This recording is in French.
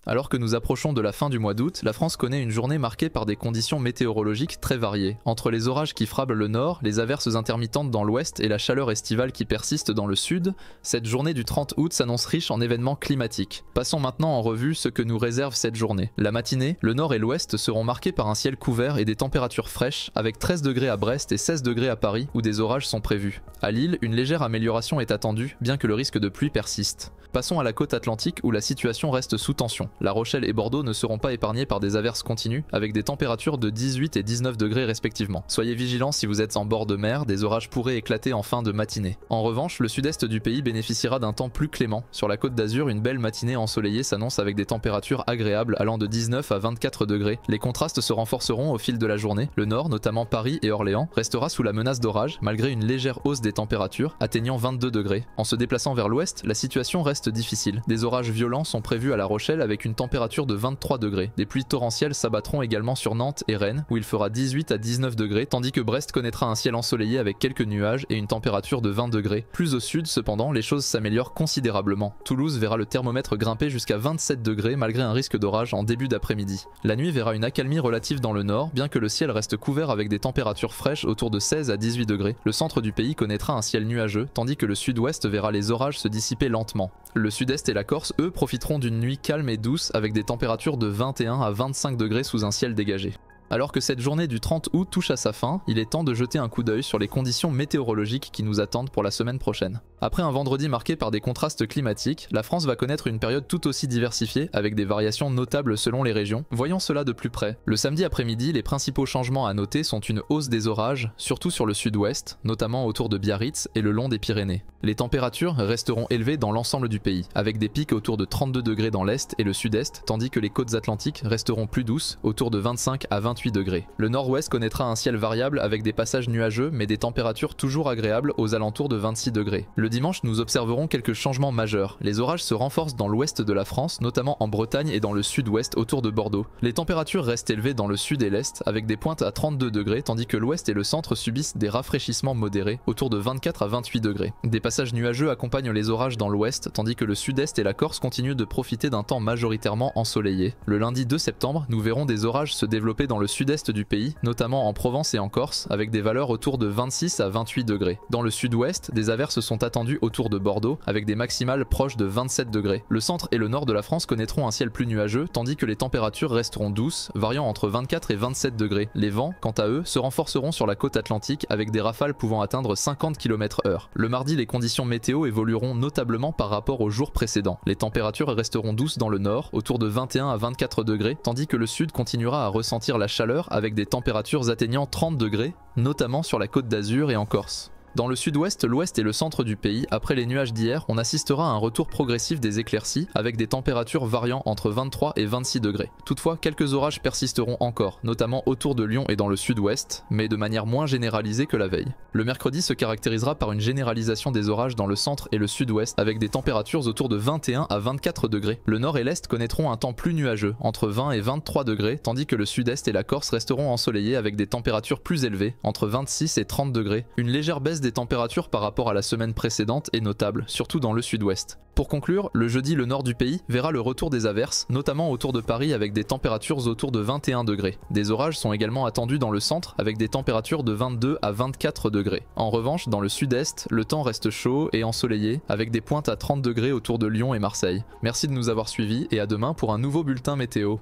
Alors que nous approchons de la fin du mois d'août, la France connaît une journée marquée par des conditions météorologiques très variées. Entre les orages qui frappent le nord, les averses intermittentes dans l'ouest et la chaleur estivale qui persiste dans le sud, cette journée du 30 août s'annonce riche en événements climatiques. Passons maintenant en revue ce que nous réserve cette journée. La matinée, le nord et l'ouest seront marqués par un ciel couvert et des températures fraîches, avec 13 degrés à Brest et 16 degrés à Paris où des orages sont prévus. À Lille, une légère amélioration est attendue, bien que le risque de pluie persiste. Passons à la côte atlantique où la situation reste sous tension. La Rochelle et Bordeaux ne seront pas épargnés par des averses continues, avec des températures de 18 et 19 degrés respectivement. Soyez vigilants si vous êtes en bord de mer, des orages pourraient éclater en fin de matinée. En revanche, le sud-est du pays bénéficiera d'un temps plus clément. Sur la côte d'Azur, une belle matinée ensoleillée s'annonce avec des températures agréables allant de 19 à 24 degrés. Les contrastes se renforceront au fil de la journée. Le nord, notamment Paris et Orléans, restera sous la menace d'orage, malgré une légère hausse des températures, atteignant 22 degrés. En se déplaçant vers l'ouest, la situation reste difficile. Des orages violents sont prévus à La Rochelle avec une température de 23 degrés. Des pluies torrentielles s'abattront également sur Nantes et Rennes où il fera 18 à 19 degrés, tandis que Brest connaîtra un ciel ensoleillé avec quelques nuages et une température de 20 degrés. Plus au sud cependant, les choses s'améliorent considérablement. Toulouse verra le thermomètre grimper jusqu'à 27 degrés malgré un risque d'orage en début d'après-midi. La nuit verra une accalmie relative dans le nord, bien que le ciel reste couvert avec des températures fraîches autour de 16 à 18 degrés. Le centre du pays connaîtra un ciel nuageux, tandis que le sud-ouest verra les orages se dissiper lentement. Le sud-est et la Corse, eux, profiteront d'une nuit calme et douce avec des températures de 21 à 25 degrés sous un ciel dégagé. Alors que cette journée du 30 août touche à sa fin, il est temps de jeter un coup d'œil sur les conditions météorologiques qui nous attendent pour la semaine prochaine. Après un vendredi marqué par des contrastes climatiques, la France va connaître une période tout aussi diversifiée avec des variations notables selon les régions. Voyons cela de plus près. Le samedi après-midi, les principaux changements à noter sont une hausse des orages, surtout sur le sud-ouest, notamment autour de Biarritz et le long des Pyrénées. Les températures resteront élevées dans l'ensemble du pays, avec des pics autour de 32 degrés dans l'est et le sud-est, tandis que les côtes atlantiques resteront plus douces, autour de 25 à 28 degrés. Le nord-ouest connaîtra un ciel variable avec des passages nuageux mais des températures toujours agréables aux alentours de 26 degrés. Le dimanche, nous observerons quelques changements majeurs. Les orages se renforcent dans l'ouest de la France, notamment en Bretagne et dans le sud-ouest autour de Bordeaux. Les températures restent élevées dans le sud et l'est avec des pointes à 32 degrés tandis que l'ouest et le centre subissent des rafraîchissements modérés autour de 24 à 28 degrés. Des passages nuageux accompagnent les orages dans l'ouest tandis que le sud-est et la Corse continuent de profiter d'un temps majoritairement ensoleillé. Le lundi 2 septembre, nous verrons des orages se développer dans le sud-est du pays, notamment en Provence et en Corse, avec des valeurs autour de 26 à 28 degrés. Dans le sud-ouest, des averses sont attendues autour de Bordeaux, avec des maximales proches de 27 degrés. Le centre et le nord de la France connaîtront un ciel plus nuageux, tandis que les températures resteront douces, variant entre 24 et 27 degrés. Les vents, quant à eux, se renforceront sur la côte atlantique, avec des rafales pouvant atteindre 50 km/h. Le mardi, les conditions météo évolueront notablement par rapport aux jours précédents. Les températures resteront douces dans le nord, autour de 21 à 24 degrés, tandis que le sud continuera à ressentir la chaleur avec des températures atteignant 30 degrés, notamment sur la côte d'Azur et en Corse. Dans le sud-ouest, l'ouest et le centre du pays, après les nuages d'hier, on assistera à un retour progressif des éclaircies avec des températures variant entre 23 et 26 degrés. Toutefois, quelques orages persisteront encore, notamment autour de Lyon et dans le sud-ouest, mais de manière moins généralisée que la veille. Le mercredi se caractérisera par une généralisation des orages dans le centre et le sud-ouest avec des températures autour de 21 à 24 degrés. Le nord et l'est connaîtront un temps plus nuageux, entre 20 et 23 degrés, tandis que le sud-est et la Corse resteront ensoleillés avec des températures plus élevées, entre 26 et 30 degrés. Une légère baisse des températures par rapport à la semaine précédente est notable, surtout dans le sud-ouest. Pour conclure, le jeudi, le nord du pays verra le retour des averses, notamment autour de Paris avec des températures autour de 21 degrés. Des orages sont également attendus dans le centre avec des températures de 22 à 24 degrés. En revanche, dans le sud-est, le temps reste chaud et ensoleillé avec des pointes à 30 degrés autour de Lyon et Marseille. Merci de nous avoir suivis et à demain pour un nouveau bulletin météo.